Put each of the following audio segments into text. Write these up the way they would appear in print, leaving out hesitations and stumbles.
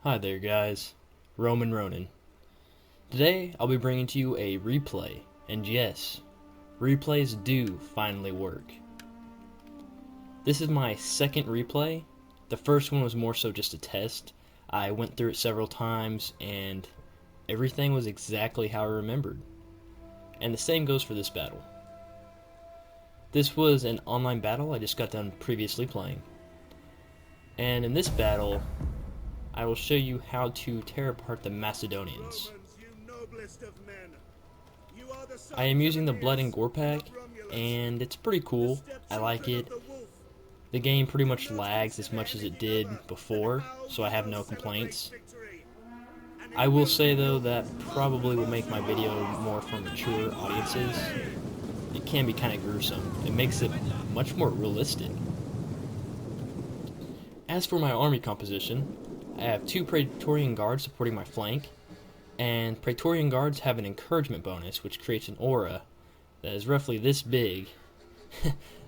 Hi there guys, Ronin. Today I'll be bringing to you a replay, and yes, replays do finally work. This is my second replay. The first one was more so just a test. I went through it several times and everything was exactly how I remembered. And the same goes for this battle. This was an online battle I just got done previously playing. And in this battle, I will show you how to tear apart the Macedonians. I am using the Blood and Gore pack, and it's pretty cool. I like it. The game pretty much lags as much as it did before, so I have no complaints. I will say though that probably will make my video more for mature audiences. It can be kind of gruesome. It makes it much more realistic. As for my army composition, I have 2 Praetorian Guards supporting my flank, and Praetorian Guards have an encouragement bonus which creates an aura that is roughly this big.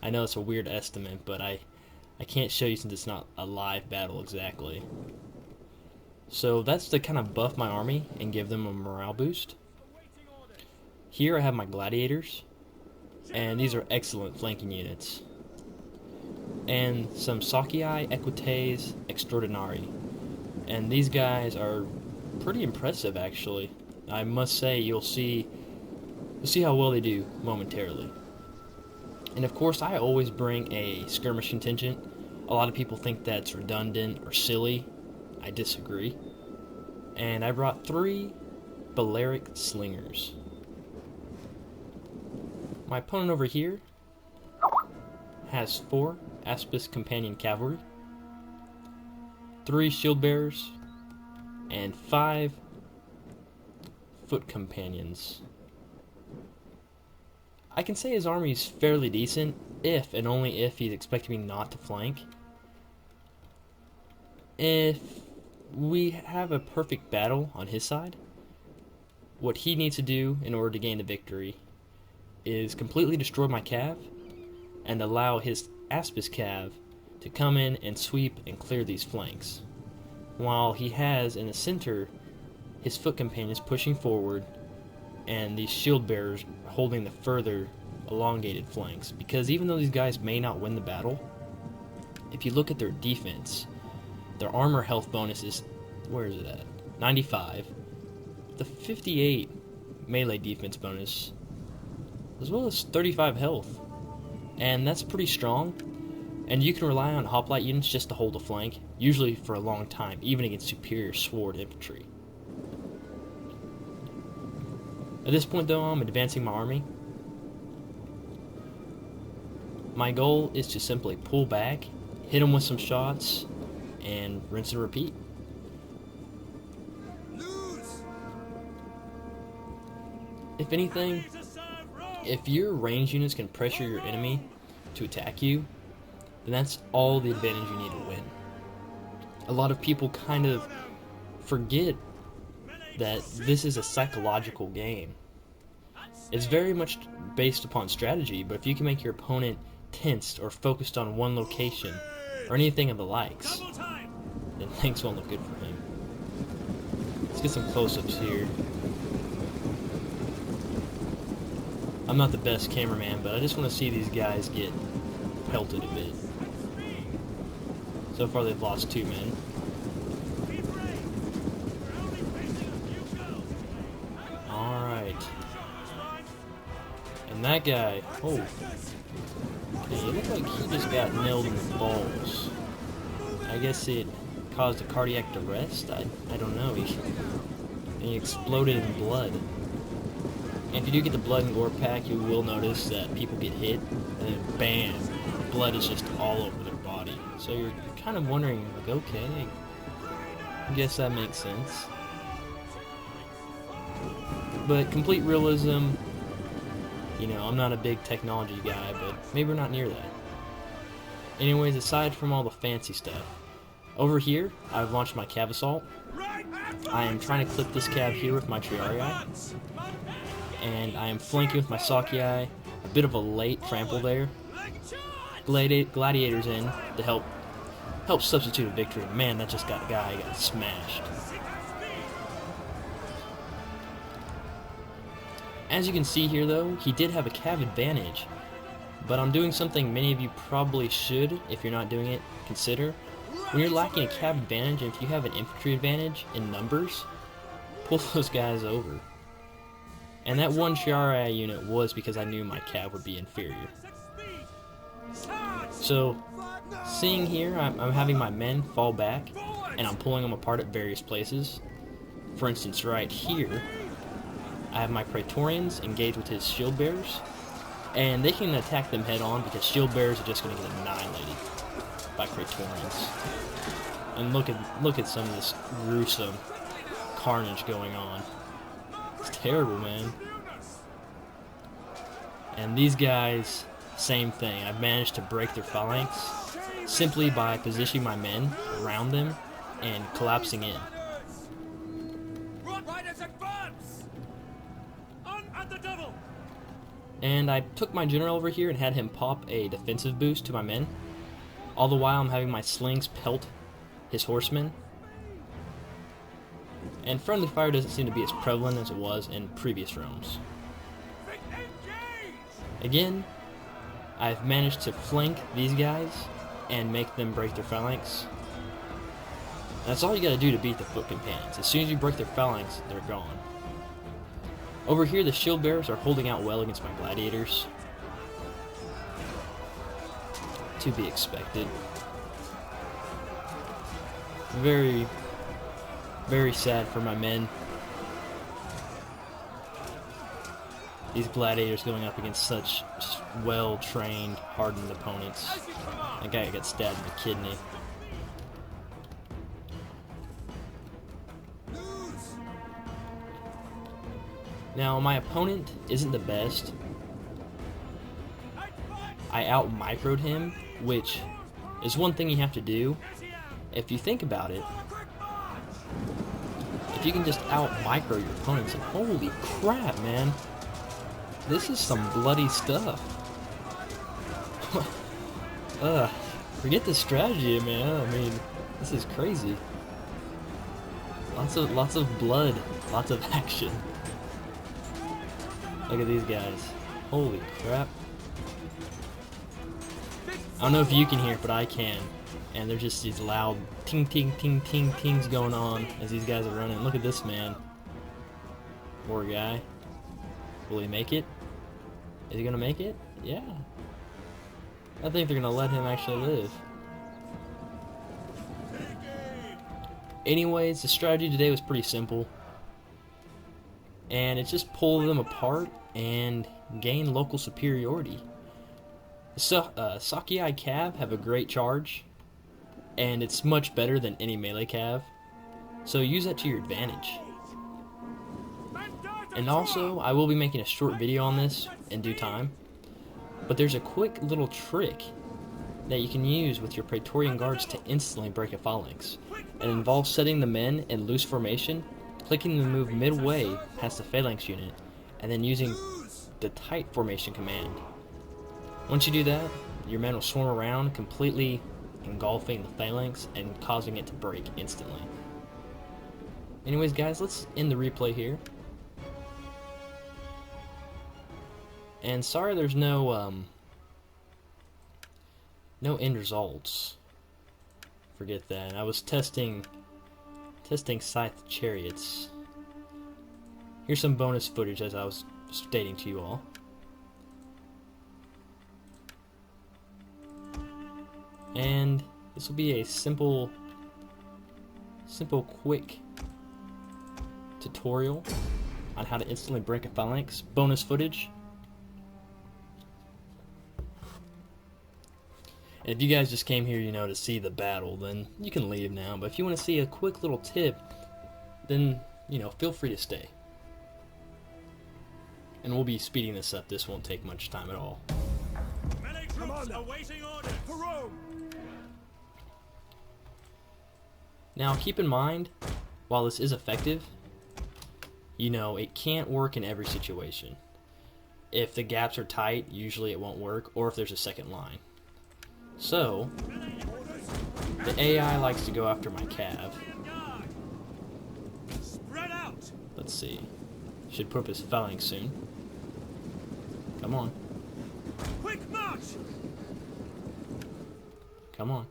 I know it's a weird estimate, but I can't show you since it's not a live battle exactly. So that's to kind of buff my army and give them a morale boost. Here I have my gladiators, and these are excellent flanking units. And some Socii Equites Extraordinari. And these guys are pretty impressive, actually. I must say, you'll see how well they do momentarily. And of course, I always bring a skirmish contingent. A lot of people think that's redundant or silly. I disagree. And I brought 3 Balearic Slingers. My opponent over here has 4 Aspis Companion Cavalry, 3 Shield Bearers, and 5 Foot Companions. I can say his army is fairly decent, if and only if he's expecting me not to flank. If we have a perfect battle on his side, what he needs to do in order to gain the victory is completely destroy my cav and allow his Aspis cav to come in and sweep and clear these flanks, while he has in the center his foot companions pushing forward and these shield bearers holding the further elongated flanks. Because even though these guys may not win the battle, if you look at their defense, their armor health bonus is, where is it at? 95. The 58 melee defense bonus, as well as 35 health. And that's pretty strong. And you can rely on hoplite units just to hold a flank, usually for a long time, even against superior sword infantry. At this point though, I'm advancing my army. My goal is to simply pull back, hit them with some shots, and rinse and repeat. If anything, if your range units can pressure your enemy to attack you, then that's all the advantage you need to win. A lot of people kind of forget that this is a psychological game. It's very much based upon strategy, but if you can make your opponent tensed or focused on one location or anything of the likes, then things won't look good for him. Let's get some close-ups here. I'm not the best cameraman, but I just want to see these guys get pelted a bit. So far they've lost 2 men. Alright. And that guy, oh. Okay, it looked like he just got nailed in the balls. I guess it caused a cardiac arrest? I don't know. He exploded in blood. And if you do get the Blood and Gore pack, you will notice that people get hit, and then bam, blood is just all over their body. So you're kind of wondering, like, okay, I guess that makes sense. But complete realism, you know, I'm not a big technology guy, but maybe we're not near that. Anyways, aside from all the fancy stuff, over here, I've launched my cav assault. I am trying to clip this cav here with my Triarii, and I am flanking with my Socii. A bit of a late trample there. Gladiators in to help help substitute a victory. Man, that just got a guy got smashed. As you can see here, though, he did have a cav advantage, but I'm doing something many of you probably should, if you're not doing it, consider. When you're lacking a cav advantage, and if you have an infantry advantage in numbers, pull those guys over. And that one Shiarai unit was because I knew my cav would be inferior. So, seeing here, I'm having my men fall back, and I'm pulling them apart at various places. For instance, right here, I have my Praetorians engaged with his shield bearers, and they can attack them head on because shield bearers are just going to get annihilated by Praetorians. And look at some of this gruesome carnage going on. It's terrible, man. And these guys, same thing. I've managed to break their phalanx simply by positioning my men around them and collapsing in. And I took my general over here and had him pop a defensive boost to my men. All the while I'm having my slings pelt his horsemen. And friendly fire doesn't seem to be as prevalent as it was in previous realms. Again, I've managed to flank these guys and make them break their phalanx. That's all you gotta do to beat the foot companions. As soon as you break their phalanx, they're gone. Over here, the shield bearers are holding out well against my gladiators. To be expected. Very, very sad for my men. These gladiators going up against such well-trained, hardened opponents. That guy got stabbed in the kidney. Now, my opponent isn't the best. I out-microed him, which is one thing you have to do. If you think about it, if you can just out-micro your opponents, and holy crap, man. This is some bloody stuff. Forget the strategy, man. I mean, this is crazy. Lots of blood, lots of action. Look at these guys. Holy crap. I don't know if you can hear it, but I can. And there's just these loud ting ting ting ting tings going on as these guys are running. Look at this man. Poor guy. Will he make it? Is he gonna make it? Yeah. I think they're gonna let him actually live. Anyways, the strategy today was pretty simple. And it's just pull them apart and gain local superiority. So, Sakurai Cav have a great charge, and it's much better than any melee Cav. So use that to your advantage. And also, I will be making a short video on this in due time, but there's a quick little trick that you can use with your Praetorian Guards to instantly break a phalanx. It involves setting the men in loose formation, clicking the move midway past the phalanx unit, and then using the tight formation command. Once you do that, your men will swarm around, completely engulfing the phalanx and causing it to break instantly. Anyways, guys, let's end the replay here. And sorry there's no end results. Forget that. I was testing scythe chariots. Here's some bonus footage as I was stating to you all. And this will be a simple quick tutorial on how to instantly break a phalanx. Bonus footage. And if you guys just came here, to see the battle, then you can leave now. But if you want to see a quick little tip, then, feel free to stay. And we'll be speeding this up. This won't take much time at all. Come on, awaiting orders. For Rome. Now, keep in mind, while this is effective, it can't work in every situation. If the gaps are tight, usually it won't work, or if there's a second line. So, The AI likes to go after my cav. Spread out. Let's see. Should put up his phalanx soon. Come on. Quick march. Come on.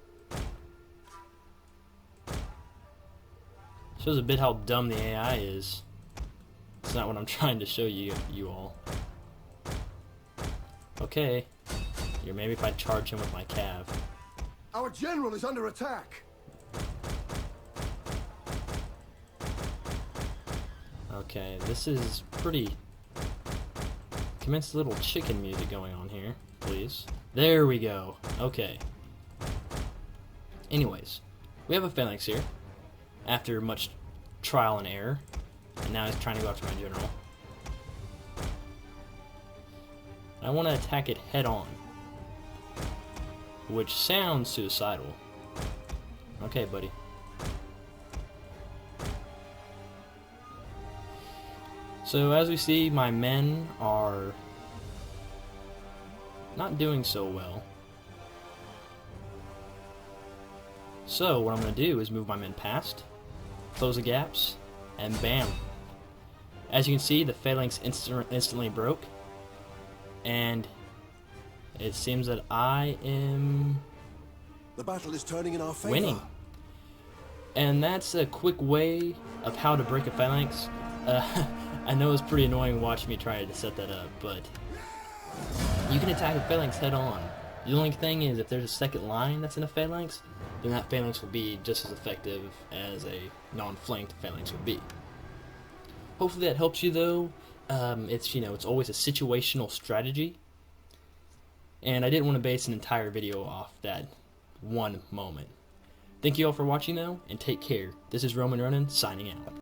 Shows a bit how dumb the AI is. It's not what I'm trying to show you all. Okay. Here, maybe if I charge him with my cav. Our general is under attack. Okay, this is pretty... Commence a little chicken music going on here, please. There we go. Okay. Anyways, we have a phalanx here. After much trial and error. And now he's trying to go after my general. I want to attack it head on. Which sounds suicidal. Okay, buddy. So as we see, my men are not doing so well. So what I'm going to do is move my men past, close the gaps, and bam. As you can see, the phalanx instantly broke. And it seems that I am The battle is turning in our favor. winning. And that's a quick way of how to break a phalanx. I know it's pretty annoying watching me try to set that up, but you can attack a phalanx head on. The only thing is, if there's a second line that's in a phalanx, then that phalanx will be just as effective as a non-flanked phalanx would be. Hopefully that helps you, though. It's always a situational strategy, and I didn't want to base an entire video off that one moment. Thank you all for watching, though, and take care. This is Roman Ronin, signing out.